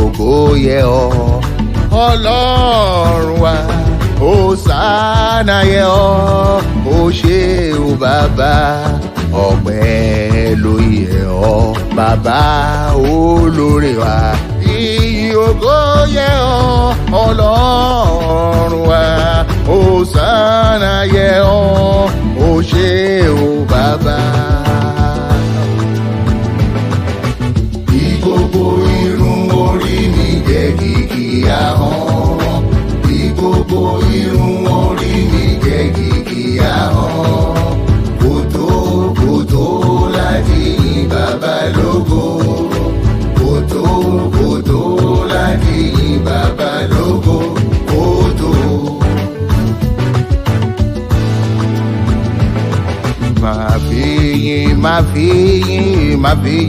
ògo yẹ ọ́ ọlọ́run wa hòsánà yẹ ọ́ ó ṣé o bàbá ọpẹ́ ló yẹ ọ́ bàbá olóore wa ìyìn ògo yẹ ọ́ ọlọ́run wa hòsánà yẹ ọ́ ó ṣé o bàbá. Bí gbogbo irun orí mi jẹ́ kìkì ahọ́n, bí gbogbo irun orí mi jẹ́ kìkì ahọ́n, kò tó láti yìn bàbá lógo, kò tó láti yìn bàbá lógo, kò tó. Máa fi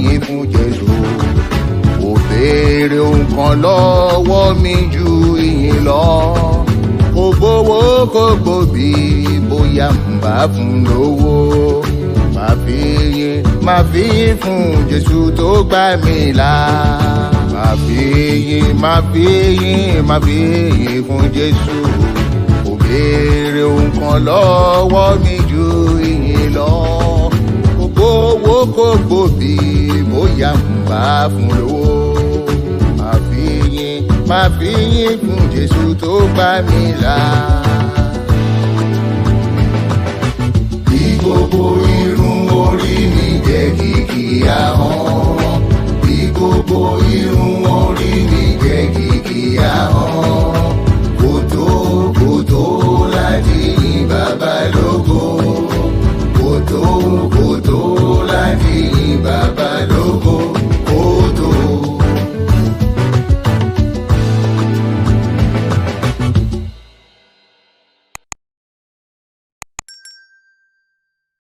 yìn fún Jésù. Kò béèrè nǹkan lọ́wọ́ mi ju ìyìn lọ. Kò gbowó kò gbòbí bóyá ń bá fún lówó. Máa fi yìn fún Jésù tó gbà mí là. Máa fi yìn fún Jésù. Kò béèrè nǹkan lọ́wọ́ mi ju ìyìn lọ. Kò gbowó kò gbòbí bóyá ń bá fún lówó. Máa fi yìn fún Jésù tó gbà mí là. Bí gbogbo irun orí mi jẹ́ kìkì ahọ́n, bí gbogbo irun orí mi jẹ́ kìkì ahọ́n, kò tó láti yìn bàbá lógo, kò tó